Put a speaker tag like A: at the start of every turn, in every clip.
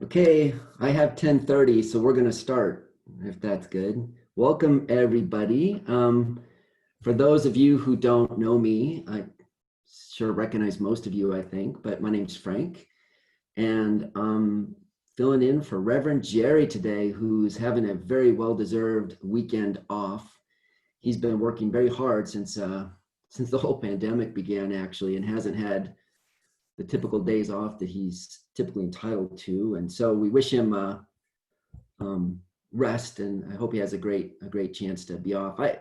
A: Okay, I have 10:30, so we're going to start, if that's good. Welcome, everybody. For those of you who don't know me, I sure recognize most of you, I think, but my name's Frank, and I'm filling in for Reverend Jerry today, who's having a very well-deserved weekend off. He's been working very hard since the whole pandemic began, actually, and hasn't had the typical days off that he's typically entitled to. And so we wish him rest, and I hope he has a great chance to be off. I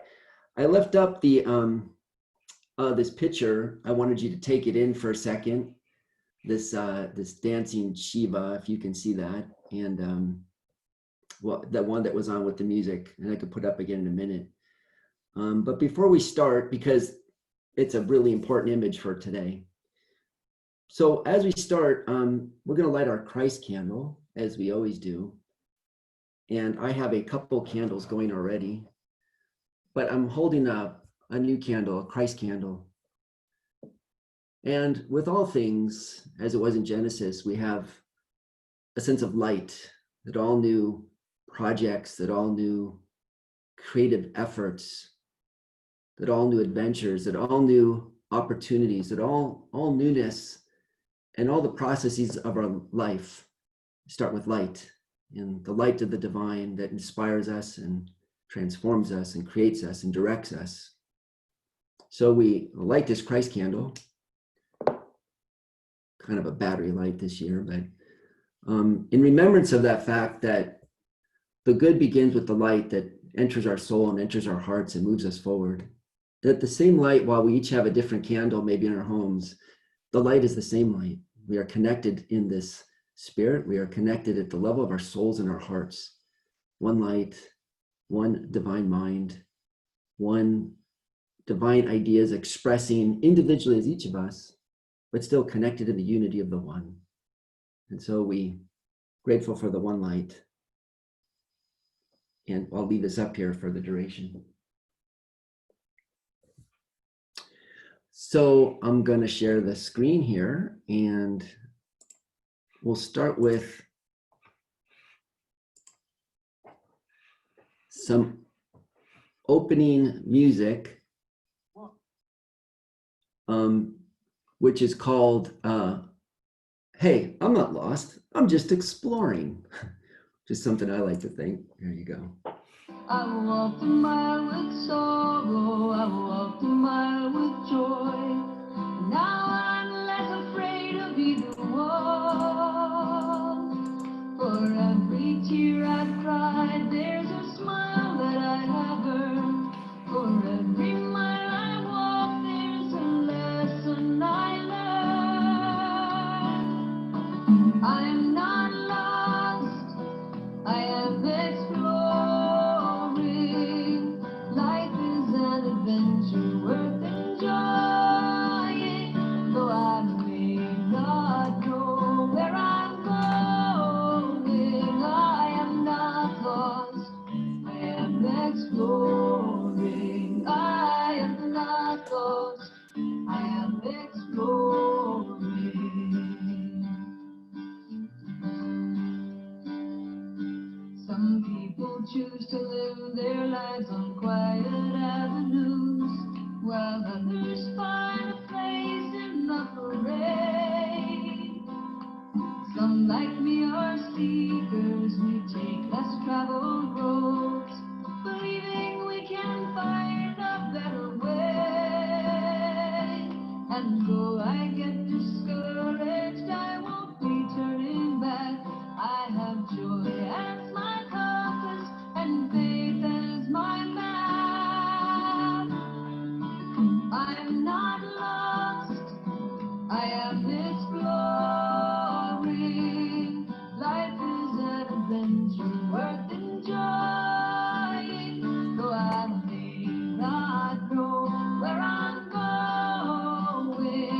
A: left up the this picture. I wanted you to take it in for a second. This dancing Shiva, if you can see that, and well, the one that was on with the music, and I could put up again in a minute. But before we start, because it's a really important image for today. So as we start, we're going to light our Christ candle, as we always do. And I have a couple candles going already, but I'm holding up a new candle, a Christ candle. And with all things, as it was in Genesis, we have a sense of light, that all new projects, that all new creative efforts, that all new adventures, that all new opportunities, that all newness, and all the processes of our life start with light, and the light of the divine that inspires us and transforms us and creates us and directs us. So we light this Christ candle, kind of a battery light this year, but in remembrance of that fact that the good begins with the light that enters our soul and enters our hearts and moves us forward. That the same light, while we each have a different candle, maybe in our homes, the light is the same light. We are connected in this spirit. We are connected at the level of our souls and our hearts. One light, one divine mind, one divine ideas expressing individually as each of us, but still connected in the unity of the one. And so we grateful for the one light. And I'll leave this up here for the duration. So I'm going to share the screen here, and we'll start with some opening music, which is called, Hey, I'm not lost, I'm just exploring. Just something I like to think. There you go.
B: I walked a mile with sorrow, I walked a mile with joy. Now I'm less afraid of either one. For every tear I've cried, there's a smile that I have earned. For every mile I walk, there's a lesson I learned. I am not lost, I am exploring. Life is an adventure worth enjoying. Though I may not know where I'm going, I am not lost, I am exploring. I am not lost, I am exploring. Some people choose to live their lives on quiet avenues, while others find a place in the parade. Some like me are seekers, we take less traveled roads, believing we can find a better way. And though I get discouraged, I won't be turning back. I have joy as my compass and faith as my map. I'm not lost, I am exploring. Life is an adventure worth enjoying. Though I may not know where I'm going,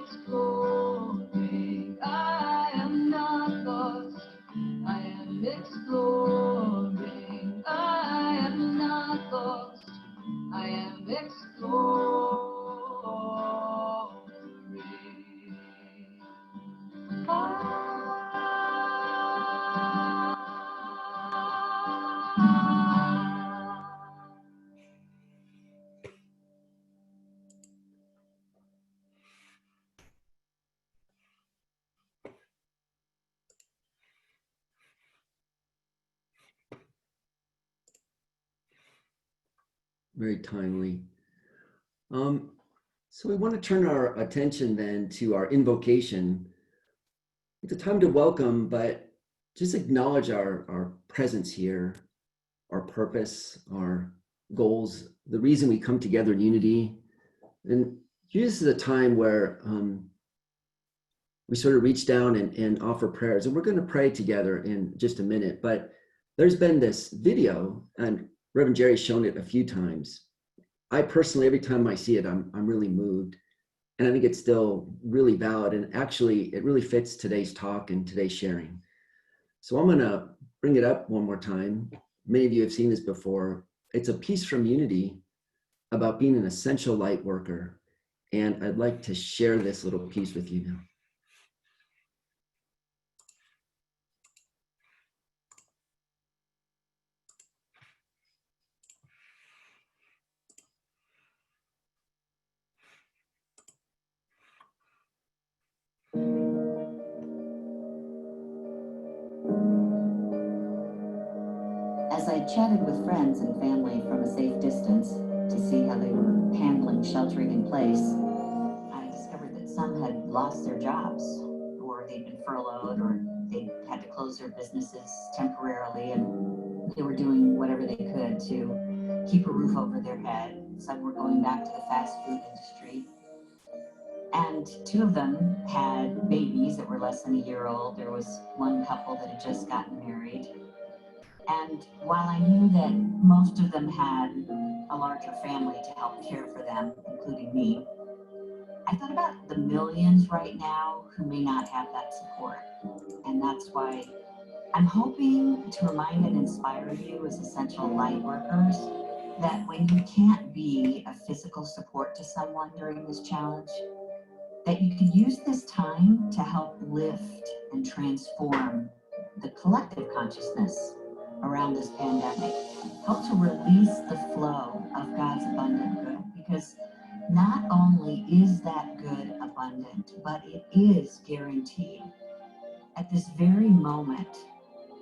B: exploring. I am not lost. I am exploring. I am not lost. I am exploring.
A: Very timely. So we want to turn our attention then to our invocation. It's a time to welcome, but just acknowledge our presence here, our purpose, our goals, the reason we come together in unity. And this is a time where we sort of reach down and offer prayers. And we're going to pray together in just a minute. But there's been this video, and Reverend Jerry's shown it a few times. I personally, every time I see it, I'm really moved. And I think it's still really valid. And actually, it really fits today's talk and today's sharing. So I'm going to bring it up one more time. Many of you have seen this before. It's a piece from Unity about being an essential light worker. And I'd like to share this little piece with you now.
C: As I chatted with friends and family from a safe distance to see how they were handling sheltering in place, I discovered that some had lost their jobs, or they'd been furloughed, or they had to close their businesses temporarily, and they were doing whatever they could to keep a roof over their head. Some were going back to the fast food industry. And two of them had babies that were less than a year old. There was one couple that had just gotten married. And while I knew that most of them had a larger family to help care for them, including me, I thought about the millions right now who may not have that support. And that's why I'm hoping to remind and inspire you as essential light workers that when you can't be a physical support to someone during this challenge, that you could use this time to help lift and transform the collective consciousness around this pandemic. Help to release the flow of God's abundant good, because not only is that good abundant, but it is guaranteed. At this very moment,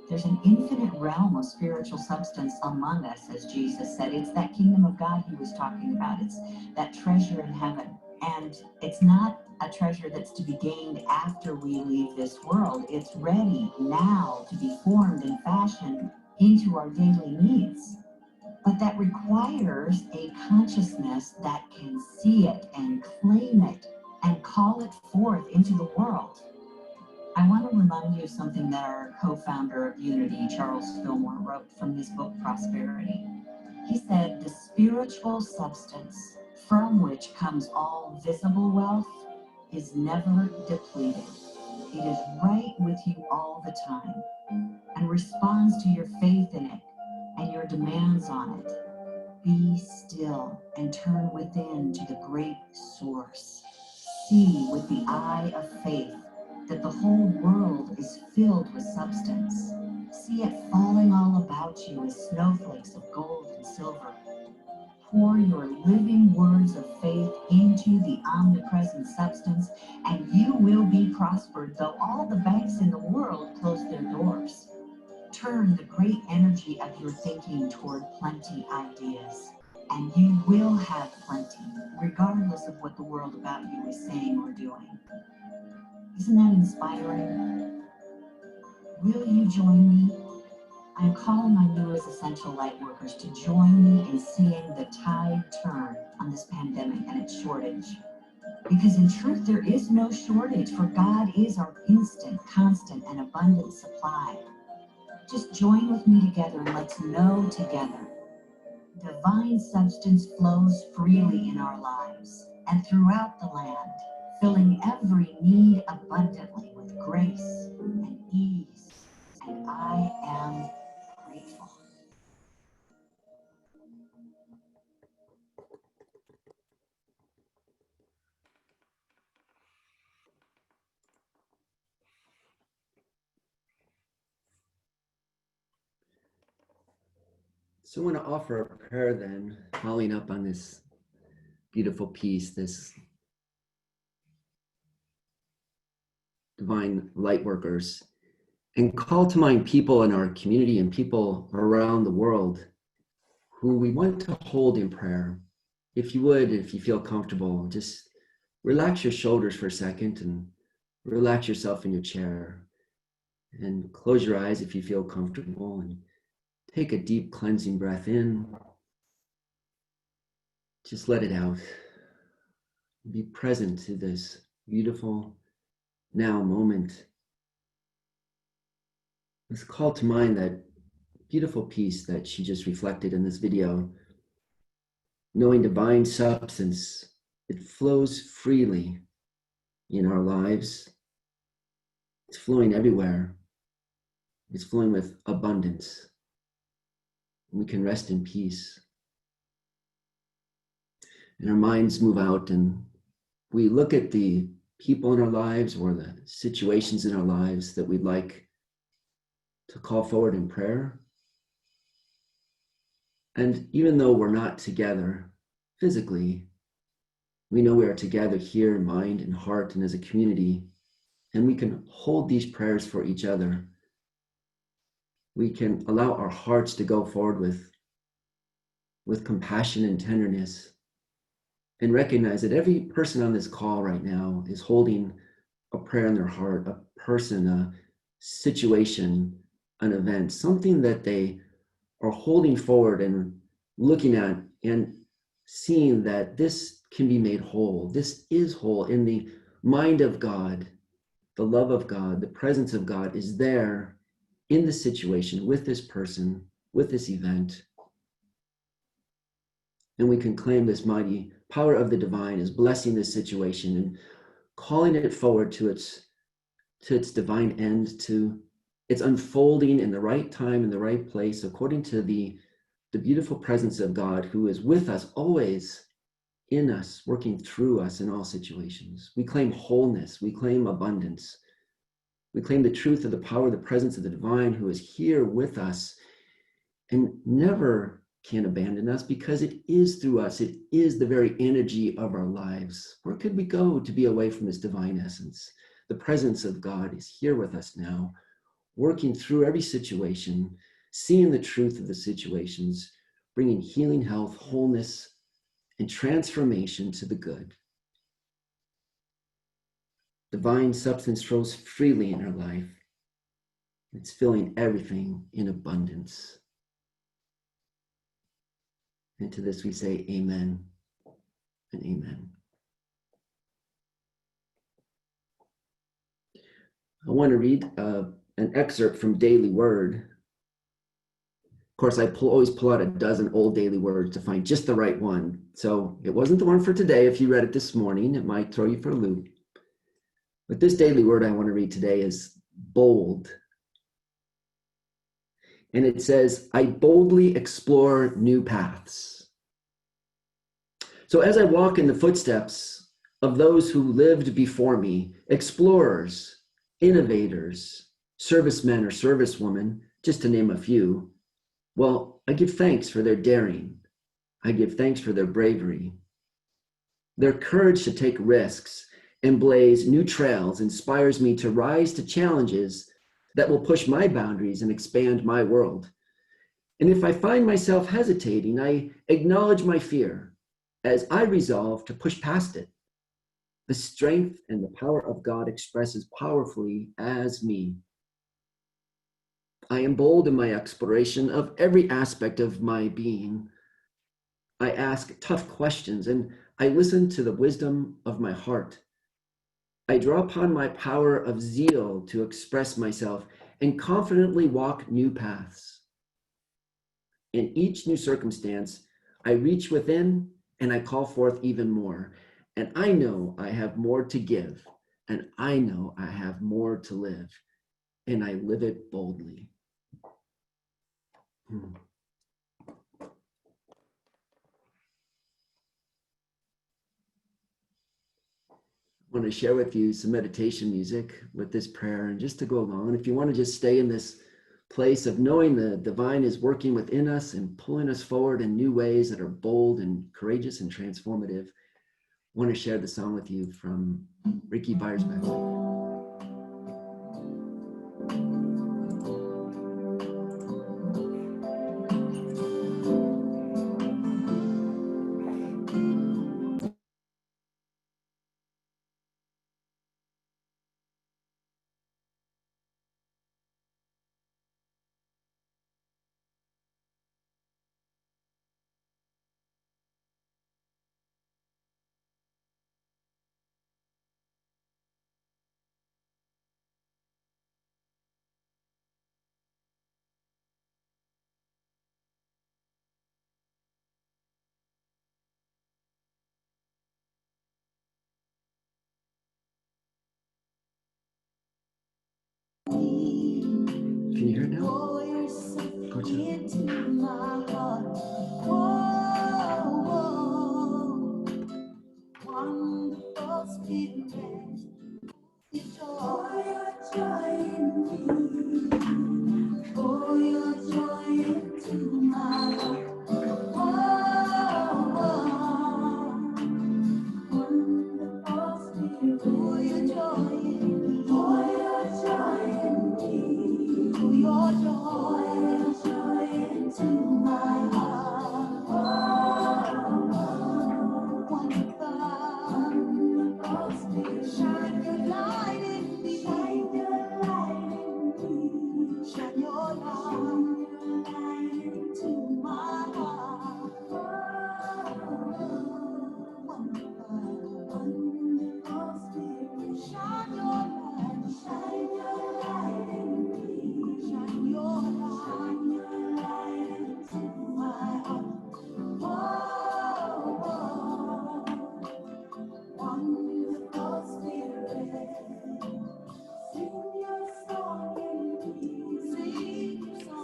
C: there's an infinite realm of spiritual substance among us, as Jesus said. It's that kingdom of God he was talking about. It's that treasure in heaven. And it's not a treasure that's to be gained after we leave this world. It's ready now to be formed and fashioned into our daily needs. But that requires a consciousness that can see it and claim it and call it forth into the world. I want to remind you of something that our co-founder of Unity, Charles Fillmore, wrote from his book, Prosperity. He said, "The spiritual substance from which comes all visible wealth is never depleted. It is right with you all the time and responds to your faith in it and your demands on it. Be still and turn within to the great source. See with the eye of faith that the whole world is filled with substance. See it falling all about you as snowflakes of gold and silver. Pour your living words of faith into the omnipresent substance, and you will be prospered, though all the banks in the world close their doors. Turn the great energy of your thinking toward plenty ideas, and you will have plenty, regardless of what the world about you is saying or doing." Isn't that inspiring? Will you join me? I'm calling on you as essential light workers to join me in seeing the tide turn on this pandemic and its shortage. Because in truth, there is no shortage, for God is our instant, constant, and abundant supply. Just join with me together and let's know together. Divine substance flows freely in our lives and throughout the land, filling every need abundantly with grace and ease. And I am grateful.
A: So I want to offer a prayer then, following up on this beautiful piece, this divine light workers, and call to mind people in our community and people around the world who we want to hold in prayer. If you would, if you feel comfortable, just relax your shoulders for a second and relax yourself in your chair and close your eyes if you feel comfortable and take a deep cleansing breath in. Just let it out. Be present to this beautiful now moment. Let's call to mind that beautiful piece that she just reflected in this video. Knowing divine substance, it flows freely in our lives. It's flowing everywhere. It's flowing with abundance. We can rest in peace. And our minds move out and we look at the people in our lives or the situations in our lives that we'd like to call forward in prayer. And even though we're not together physically, we know we are together here in mind and heart and as a community, and we can hold these prayers for each other. We can allow our hearts to go forward with compassion and tenderness and recognize that every person on this call right now is holding a prayer in their heart, a person, a situation, an event, something that they are holding forward and looking at and seeing that this can be made whole. This is whole in the mind of God, the love of God, the presence of God is there in the situation with this person, with this event. And we can claim this mighty power of the divine is blessing this situation and calling it forward to its divine end, to its unfolding in the right time, in the right place, according to the beautiful presence of God who is with us, always in us, working through us in all situations. We claim wholeness, we claim abundance. We claim the truth of the power, the presence of the divine who is here with us and never can abandon us because it is through us. It is the very energy of our lives. Where could we go to be away from this divine essence? The presence of God is here with us now, working through every situation, seeing the truth of the situations, bringing healing, health, wholeness, and transformation to the good. Divine substance flows freely in our life. It's filling everything in abundance. And to this we say amen and amen. I want to read an excerpt from Daily Word. Of course, I always pull out a dozen old daily words to find just the right one. So it wasn't the one for today. If you read it this morning, it might throw you for a loop. But this daily word I want to read today is bold. And it says, I boldly explore new paths. So as I walk in the footsteps of those who lived before me, explorers, innovators, servicemen or servicewomen, just to name a few, well, I give thanks for their daring. I give thanks for their bravery. Their courage to take risks and blaze new trails inspires me to rise to challenges that will push my boundaries and expand my world. And if I find myself hesitating, I acknowledge my fear as I resolve to push past it. The strength and the power of God expresses powerfully as me. I am bold in my exploration of every aspect of my being. I ask tough questions and I listen to the wisdom of my heart. I draw upon my power of zeal to express myself and confidently walk new paths. In each new circumstance, I reach within and I call forth even more. And I know I have more to give, and I know I have more to live, and I live it boldly. I want to share with you some meditation music with this prayer, and just to go along. And if you want to just stay in this place of knowing the divine is working within us and pulling us forward in new ways that are bold and courageous and transformative, I want to share the song with you from Ricky Byersbeck. Can you hear it now? Coach? Wonderful spirit, pour your joy in me, pour your joy into my heart. Wonderful spirit, pour your joy in me, pour your joy in me, pour your joy into my heart. Wonderful spirit, shine your light in me, shine your light in me, shine your light into my heart. Wonderful spirit, shine your light in me, shine your light into my heart. Wonderful spirit, sing your song in me, sing your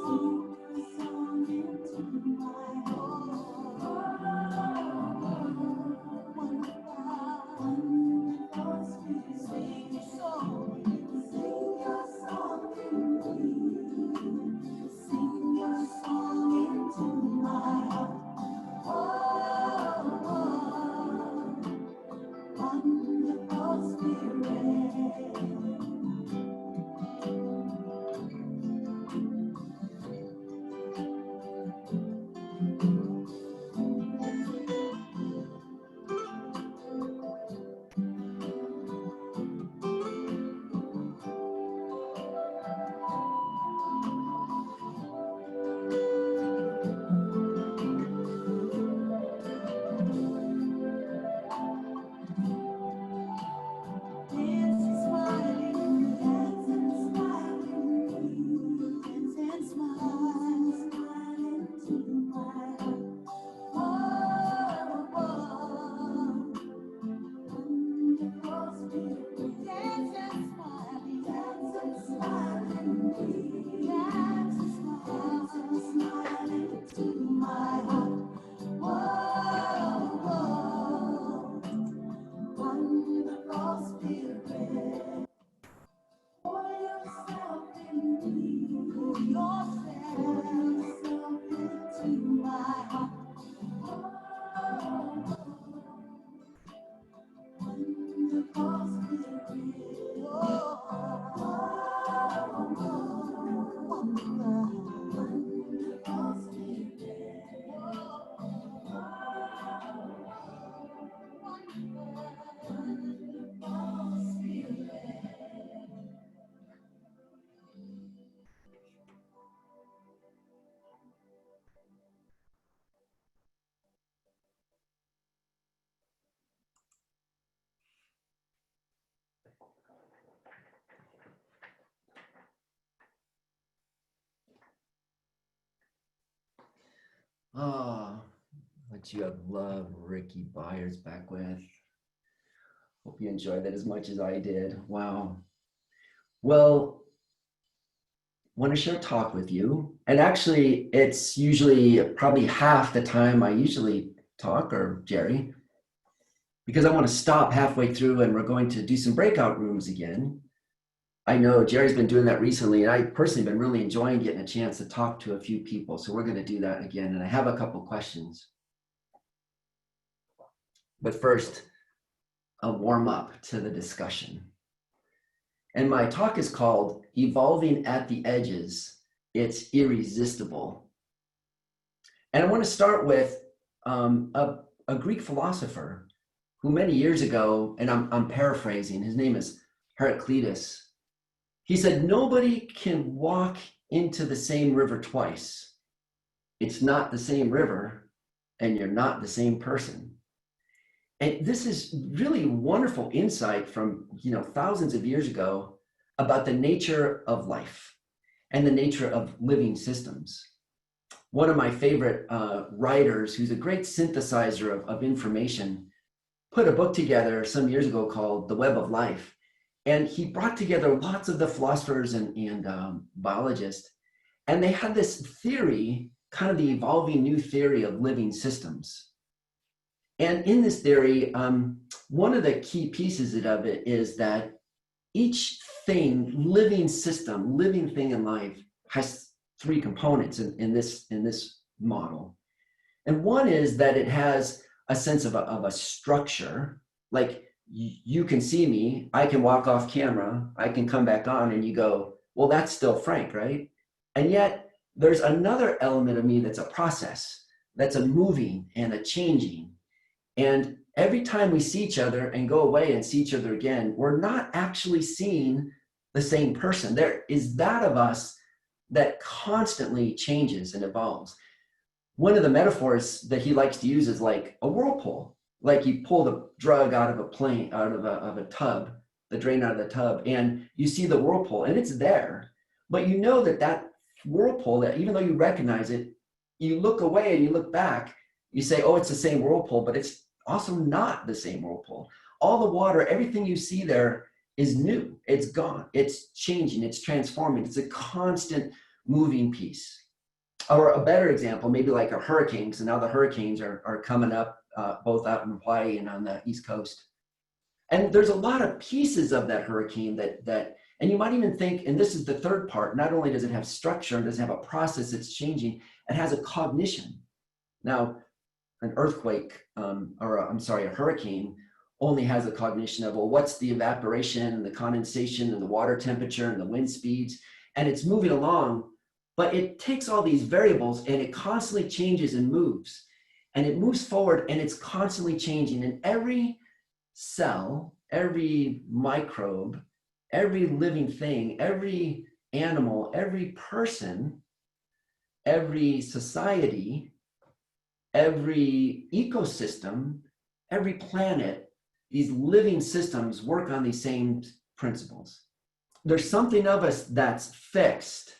A: song into my heart. Wonderful spirit, sing your song in me, sing your song into my heart. Wonderful spirit. Oh, what you have loved Ricky Byersbeck with. Hope you enjoyed that as much as I did. Wow. Well, want to share a talk with you. And actually, it's usually probably half the time I usually talk, or Jerry, because I want to stop halfway through and we're going to do some breakout rooms again. I know Jerry's been doing that recently, and I personally been really enjoying getting a chance to talk to a few people. So we're going to do that again. And I have a couple questions. But first, a warm up to the discussion. And my talk is called Evolving at the Edges. It's Irresistible. And I want to start with a Greek philosopher who many years ago, and I'm paraphrasing, his name is Heraclitus. He said, nobody can walk into the same river twice. It's not the same river, and you're not the same person. And this is really wonderful insight from, thousands of years ago about the nature of life and the nature of living systems. One of my favorite writers, who's a great synthesizer of information, put a book together some years ago called The Web of Life. And he brought together lots of the philosophers and biologists. And they had this theory, kind of the evolving new theory of living systems. And in this theory, one of the key pieces of it is that each thing, living system, living thing in life has three components in this model. And one is that it has a sense of a structure, like you can see me, I can walk off camera, I can come back on, and you go, well, that's still Frank, right? And yet there's another element of me that's a process, that's a moving and a changing. And every time we see each other and go away and see each other again, we're not actually seeing the same person. There is that of us that constantly changes and evolves. One of the metaphors that he likes to use is like a whirlpool. Like you pull the drug out of a tub, the drain out of the tub, and you see the whirlpool, and it's there. But you know that whirlpool, that even though you recognize it, you look away and you look back, you say, oh, it's the same whirlpool, but it's also not the same whirlpool. All the water, everything you see there is new. It's gone. It's changing. It's transforming. It's a constant moving piece. Or a better example, maybe like a hurricane. So now the hurricanes are coming up both out in Hawaii and on the East Coast. And there's a lot of pieces of that hurricane that and you might even think, and this is the third part, not only does it have structure and does it have a process that's changing, it has a cognition. Now, an earthquake, a hurricane only has a cognition of, well, what's the evaporation and the condensation and the water temperature and the wind speeds, and it's moving along, but it takes all these variables and it constantly changes and moves, and it moves forward and it's constantly changing. And every cell, every microbe, every living thing, every animal, every person, every society, every ecosystem, every planet, these living systems work on these same principles. There's something of us that's fixed,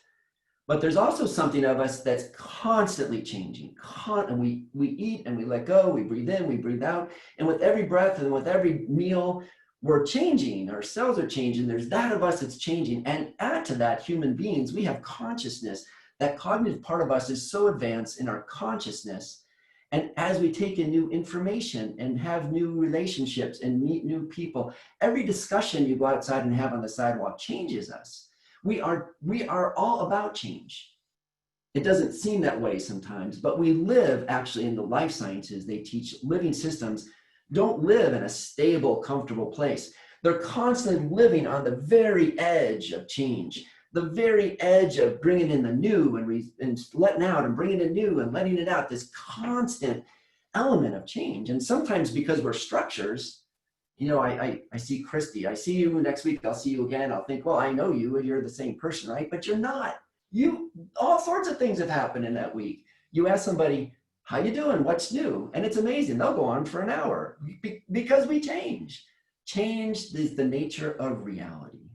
A: but there's also something of us that's constantly changing. And we eat and we let go, we breathe in, we breathe out. And with every breath and with every meal, we're changing, our cells are changing. There's that of us that's changing. And add to that, human beings, we have consciousness. That cognitive part of us is so advanced in our consciousness. And as we take in new information and have new relationships and meet new people, every discussion you go outside and have on the sidewalk changes us. We are all about change. It doesn't seem that way sometimes, but we live actually in the life sciences. They teach living systems don't live in a stable, comfortable place. They're constantly living on the very edge of change, the very edge of bringing in the new and letting out and bringing in new and letting it out, this constant element of change. And sometimes because we're structures, I see Christy, I see you next week, I'll see you again. I'll think, well, I know you and you're the same person, right? But you're not. All sorts of things have happened in that week. You ask somebody, how you doing? What's new? And it's amazing. They'll go on for an hour because we change. Change is the nature of reality.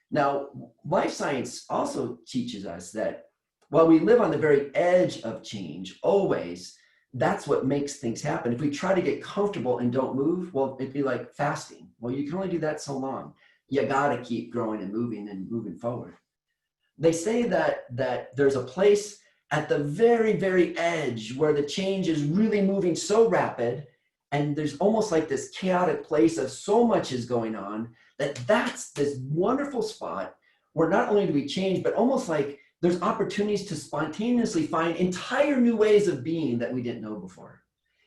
A: Now, life science also teaches us that while we live on the very edge of change, always, that's what makes things happen. If we try to get comfortable and don't move, well, it'd be like fasting. Well, you can only do that so long. You got to keep growing and moving forward. They say that there's a place at the very, very edge where the change is really moving so rapid, and there's almost like this chaotic place of so much is going on, that's this wonderful spot where not only do we change, but almost like there's opportunities to spontaneously find entire new ways of being that we didn't know before.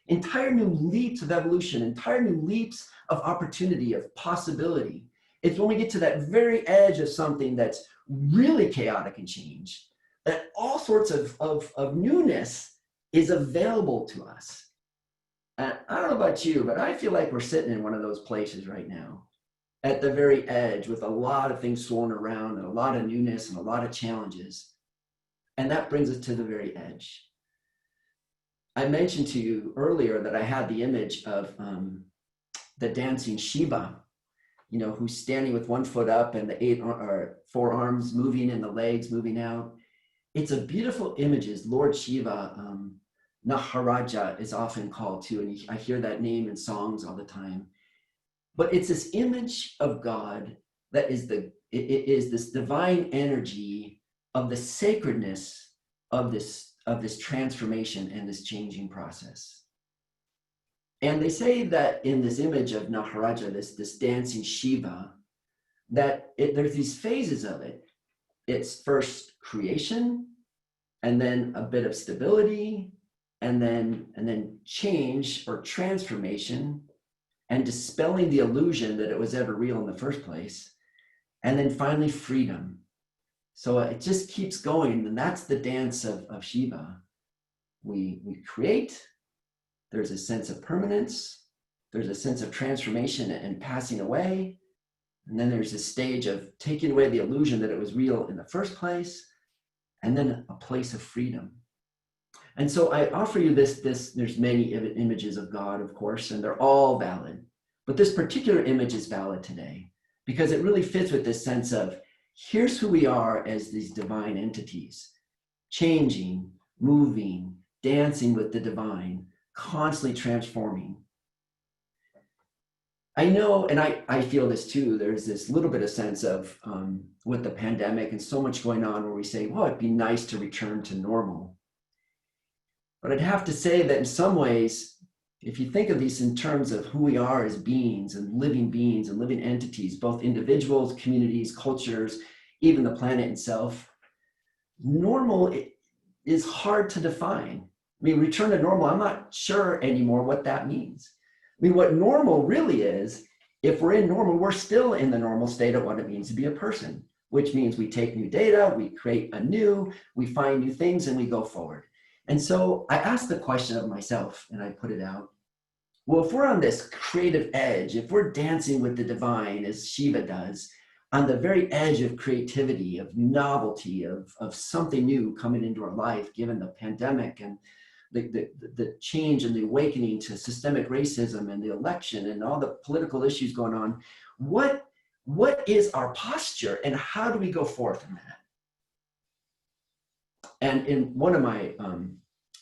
A: Entire new leaps of evolution, entire new leaps of opportunity, of possibility. It's when we get to that very edge of something that's really chaotic and change, that all sorts of newness is available to us. And I don't know about you, but I feel like we're sitting in one of those places right now, at the very edge, with a lot of things swirling around and a lot of newness and a lot of challenges. And that brings us to the very edge. I mentioned to you earlier that I had the image of the dancing Shiva, you know, who's standing with one foot up and the four arms moving and the legs moving out. It's a beautiful image. Lord Shiva, Naharaja is often called too, and I hear that name in songs all the time. But it's this image of God that is it is this divine energy of the sacredness of this transformation and this changing process. And they say that in this image of Naharaja, this dancing Shiva, that there's these phases of it. It's first creation, and then a bit of stability, and then change or transformation, and dispelling the illusion that it was ever real in the first place, and then finally freedom. So it just keeps going, and that's the dance of Shiva. We create, there's a sense of permanence, there's a sense of transformation and passing away, and then there's this stage of taking away the illusion that it was real in the first place, and then a place of freedom. And so I offer you this, there's many images of God, of course, and they're all valid. But this particular image is valid today because it really fits with this sense of, here's who we are as these divine entities, changing, moving, dancing with the divine, constantly transforming. I know, and I feel this too, there's this little bit of sense of, with the pandemic and so much going on, where we say, well, it'd be nice to return to normal. But I'd have to say that in some ways, if you think of these in terms of who we are as beings and living entities, both individuals, communities, cultures, even the planet itself, normal is hard to define. I mean, return to normal, I'm not sure anymore what that means. I mean, what normal really is, if we're in normal, we're still in the normal state of what it means to be a person, which means we take new data, we create anew, we find new things, and we go forward. And so I asked the question of myself, and I put it out. Well, if we're on this creative edge, if we're dancing with the divine, as Shiva does, on the very edge of creativity, of novelty, of something new coming into our life, given the pandemic and the change and the awakening to systemic racism and the election and all the political issues going on, what is our posture and how do we go forth in that? And in one of my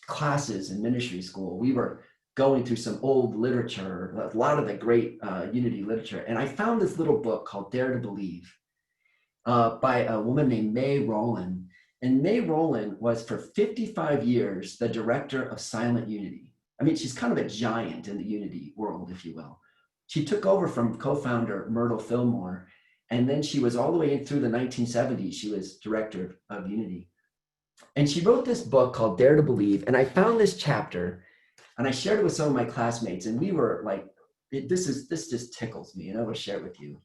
A: classes in ministry school, we were going through some old literature, a lot of the great unity literature, and I found this little book called Dare to Believe by a woman named May Rowland. And May Rowland was for 55 years the director of Silent Unity. I mean, she's kind of a giant in the unity world, if you will. She took over from co-founder Myrtle Fillmore, and then she was all the way in through the 1970s, she was director of unity. And she wrote this book called Dare to Believe, and I found this chapter, and I shared it with some of my classmates, and we were like, this just tickles me, and I will share it with you.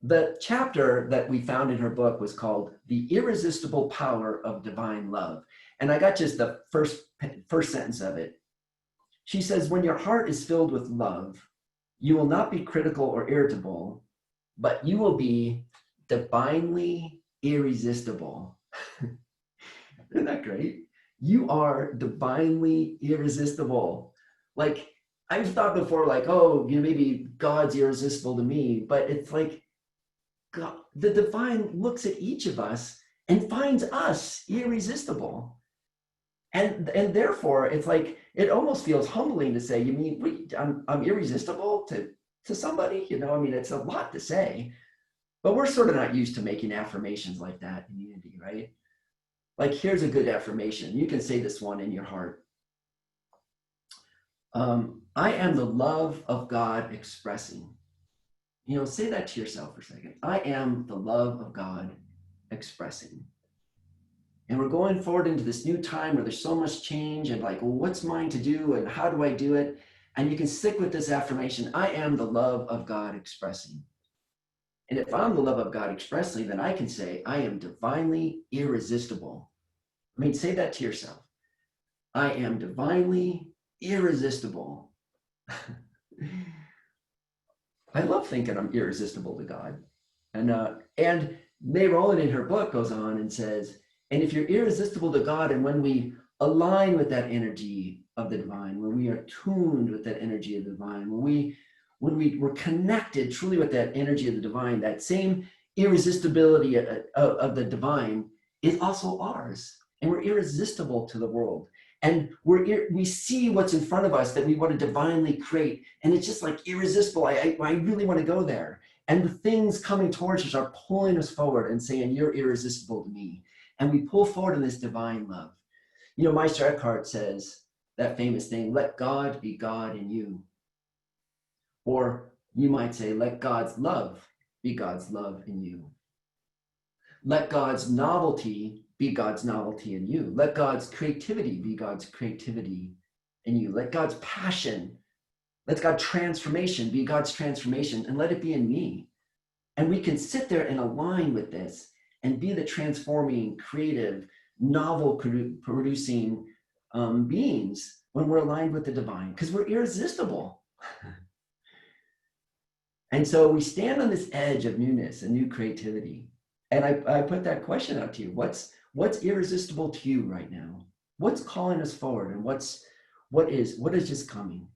A: The chapter that we found in her book was called The Irresistible Power of Divine Love. And I got just the first sentence of it. She says, when your heart is filled with love, you will not be critical or irritable, but you will be divinely irresistible. Isn't that great? You are divinely irresistible. Like, I've thought before, like, oh, maybe God's irresistible to me, but it's like, God, the divine looks at each of us and finds us irresistible. And therefore it's like, it almost feels humbling to say, you mean I'm irresistible to somebody, you know? I mean, it's a lot to say, but we're sort of not used to making affirmations like that in unity, right? Like, here's a good affirmation. You can say this one in your heart. I am the love of God expressing. You know, say that to yourself for a second. I am the love of God expressing. And we're going forward into this new time where there's so much change and like, well, what's mine to do and how do I do it? And you can stick with this affirmation. I am the love of God expressing. And if I'm the love of God expressing, then I can say, I am divinely irresistible. I mean, say that to yourself. I am divinely irresistible. I love thinking I'm irresistible to God. And May Rowland in her book goes on and says, and if you're irresistible to God, and when we align with that energy of the divine, when we are tuned with that energy of the divine, when we're connected truly with that energy of the divine, that same irresistibility of the divine is also ours. And we're irresistible to the world. And we see what's in front of us that we want to divinely create. And it's just like irresistible. I really want to go there. And the things coming towards us are pulling us forward and saying, you're irresistible to me. And we pull forward in this divine love. You know, Meister Eckhart says that famous thing, let God be God in you. Or you might say, let God's love be God's love in you. Let God's novelty be God's novelty in you. Let God's creativity be God's creativity in you. Let God's passion, let God's transformation be God's transformation, and let it be in me. And we can sit there and align with this and be the transforming, creative, novel producing beings when we're aligned with the divine, because we're irresistible. And so we stand on this edge of newness and new creativity. And I put that question out to you. What's irresistible to you right now? What's calling us forward? And what is just coming?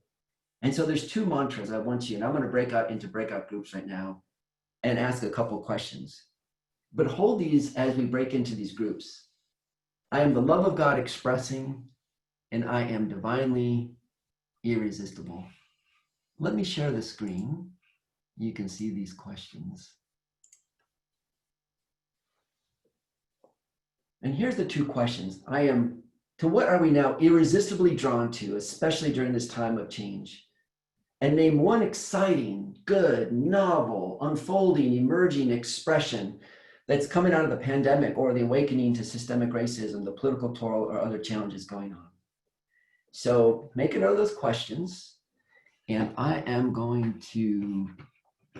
A: And so there's two mantras I want you, and I'm going to break out into breakout groups right now and ask a couple of questions. But hold these as we break into these groups. I am the love of God expressing, and I am divinely irresistible. Let me share the screen. You can see these questions. And here's the two questions. To what are we now irresistibly drawn to, especially during this time of change? And name one exciting, good, novel, unfolding, emerging expression that's coming out of the pandemic or the awakening to systemic racism, the political toil, or other challenges going on. So make a note of those questions. And I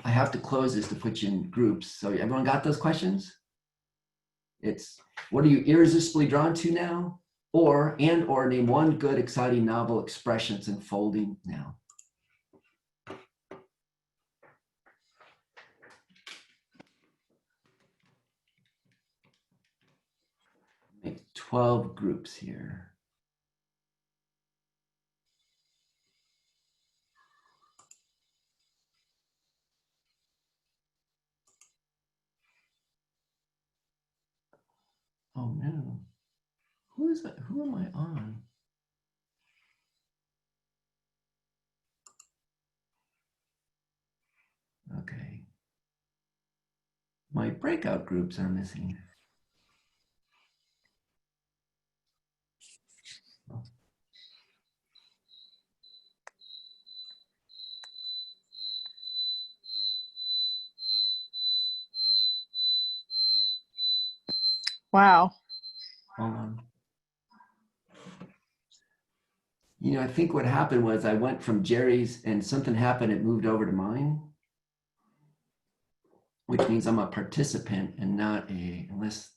A: have to close this to put you in groups. So everyone got those questions? It's, what are you irresistibly drawn to now? Or name one good, exciting, novel expression that's unfolding now. Make 12 groups here. Oh no. Who is that? Who am I on? Okay. My breakout groups are missing.
D: Wow.
A: Hold on. You know, I think what happened was I went from Jerry's and something happened, it moved over to mine, which means I'm a participant and not unless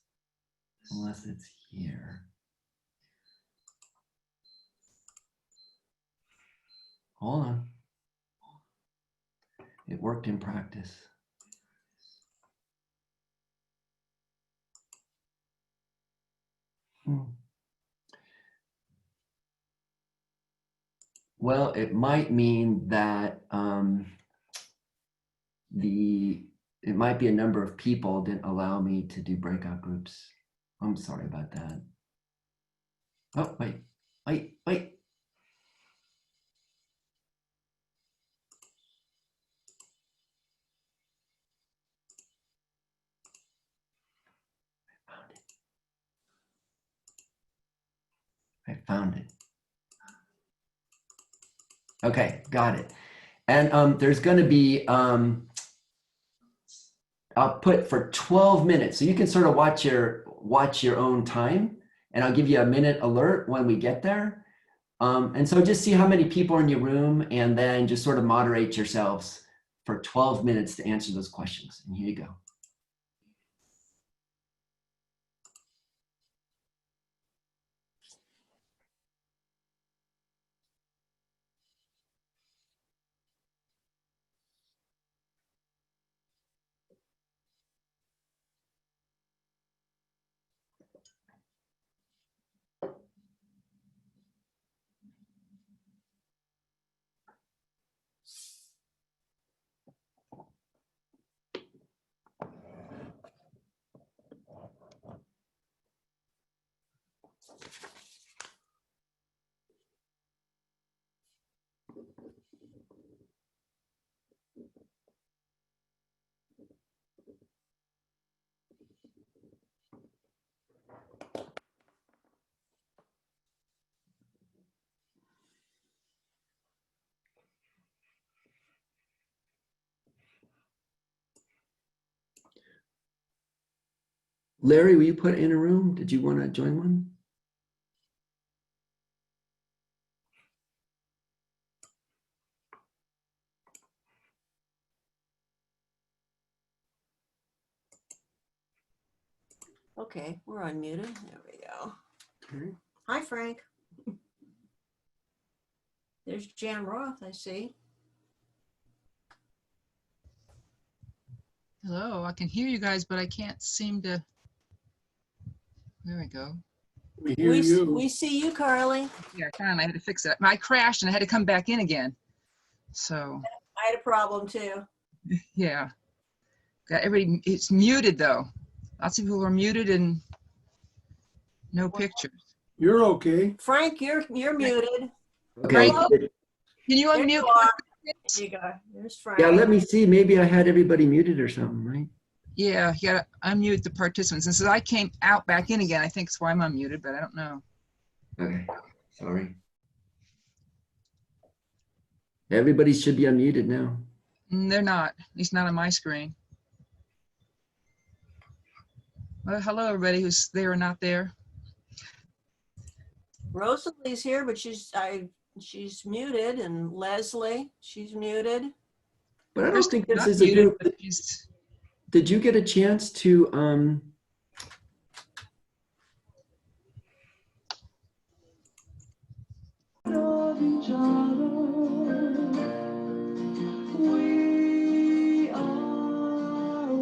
A: it's here. Hold on. It worked in practice. Well, it might mean that it might be a number of people didn't allow me to do breakout groups. I'm sorry about that. Oh, wait. I found it. Okay, got it. And there's going to be, I'll put for 12 minutes. So you can sort of watch your own time, and I'll give you a minute alert when we get there. And so just see how many people are in your room, and then just sort of moderate yourselves for 12 minutes to answer those questions. And here you go. Larry, were you put in a room? Did you want to join one?
D: Okay, we're unmuted. There we go.
A: Okay.
D: Hi, Frank. There's Jan Roth, I see.
E: Hello, I can hear you guys, but I can't seem to. There we go.
F: We hear you.
D: We see you, Carly.
E: Yeah, I can. I had to fix it. I crashed and I had to come back in again. So,
D: I had a problem too.
E: yeah. Got everybody, it's muted though. Lots of people are muted and no pictures.
F: You're okay.
D: Frank, you're muted.
A: Okay.
E: Hello? Can you
D: There
E: unmute?
D: you are. There you go. There's Frank.
A: Yeah, let me see. Maybe I had everybody muted or something, right?
E: Yeah, you gotta unmute the participants. And so I came out back in again. I think that's why I'm unmuted, but I don't know.
A: Okay, sorry. Everybody should be unmuted now.
E: They're not, at least not on my screen. Well, hello everybody who's there or not there.
D: Rosalie's here, but she's muted, and Leslie, she's muted.
A: But I don't
E: Kristen's
A: think this
E: not
A: is a
E: muted,
A: group.
E: but she's.
A: Did you get a chance to
B: Of each other, we are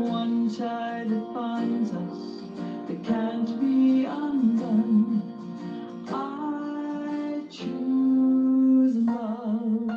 B: one tide that binds us, that can't be undone. I choose love.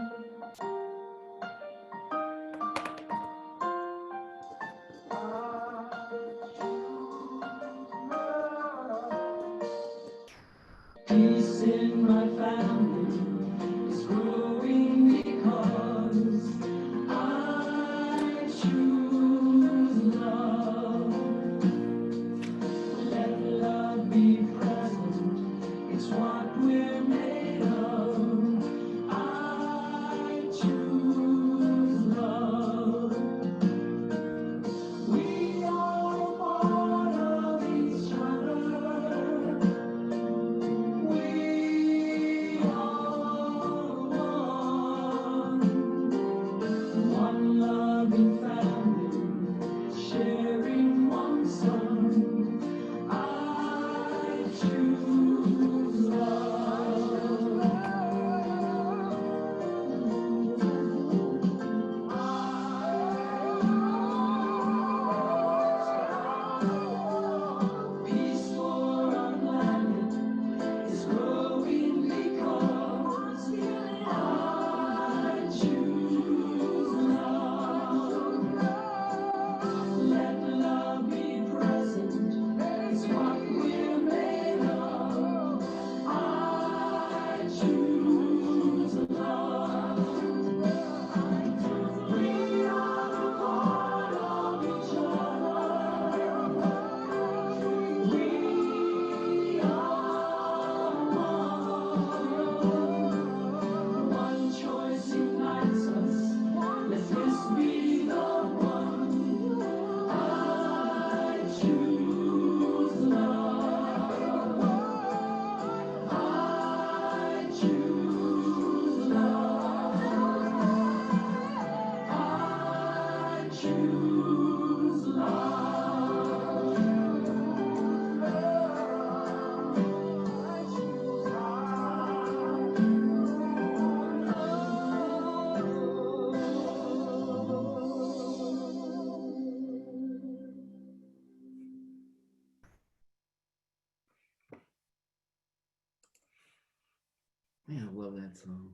A: love that song.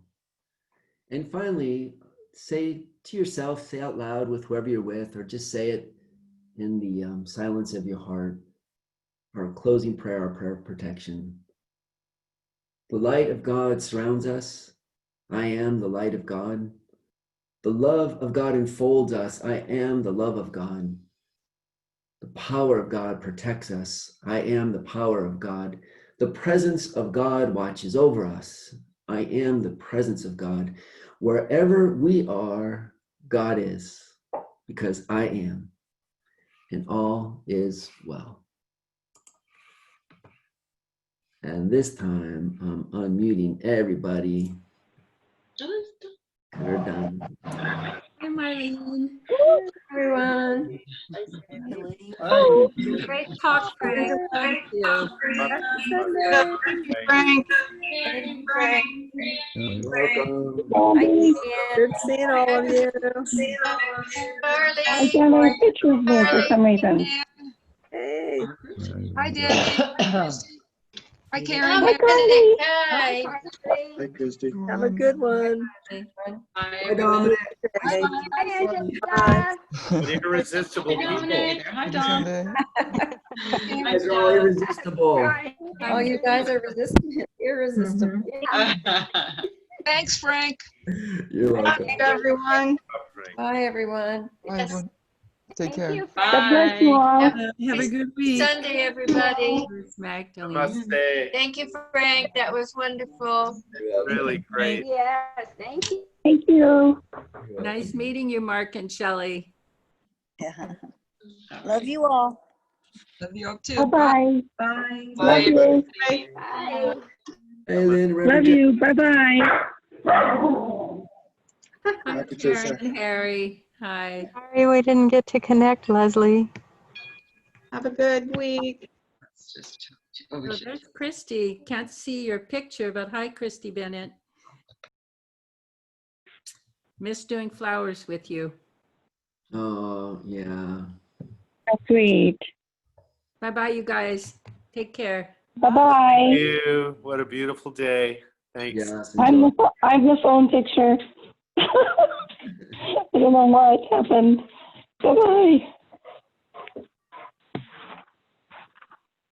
A: And finally, say to yourself, say out loud with whoever you're with, or just say it in the silence of your heart, our closing prayer, our prayer of protection. The light of God surrounds us. I am the light of God. The love of God enfolds us. I am the love of God. The power of God protects us. I am the power of God. The presence of God watches over us. I am the presence of God. Wherever we are, God is, because I am, and all is well. And this time, I'm unmuting everybody. They're done.
G: Hi, Marlene. Everyone. Great talk, Frank. Thank you.
E: Frank.
A: You're welcome.
G: Good seeing all of you.
H: I can't have a picture of me for some reason.
G: Hey.
E: Hi, Debbie. Hi, Karen.
H: Hi, Carly.
F: Hi, Christy.
G: Have a good one.
A: Hi, Dominic.
G: Hey.
I: Irresistible people.
J: Hi, Dom.
A: You guys are all irresistible.
G: Oh, you guys are irresistible.
E: Thanks, Frank.
A: You're welcome.
G: Everyone. Bye, everyone.
J: Bye, everyone. Take care.
H: God bless you all.
G: Have a good week.
K: Sunday, everybody.
G: Magdalene.
I: Namaste.
K: Thank you, Frank. That was wonderful.
I: Really great.
K: Yes, thank you.
H: Thank you.
G: Nice meeting you, Mark and Shelley.
K: Love you all.
E: Love you all too.
H: Bye-bye.
G: Bye.
H: Love you.
K: Bye.
A: Hey, Lynn,
H: Love
A: Reverend
H: you. Bye-bye.
F: Hi, Patricia.
G: Karen, Harry. Hi.
L: Sorry we didn't get to connect, Leslie.
J: Have a good week.
G: Oh, there's Christy. Can't see your picture, but hi, Christy Bennett. Miss doing flowers with you.
A: Oh, yeah.
H: That's sweet.
G: Bye-bye, you guys. Take care.
H: Bye-bye.
I: You. What a beautiful day. Thanks.
A: Yes,
H: I'm
A: enjoy.
H: the phone picture. I don't know what happened. Bye-bye.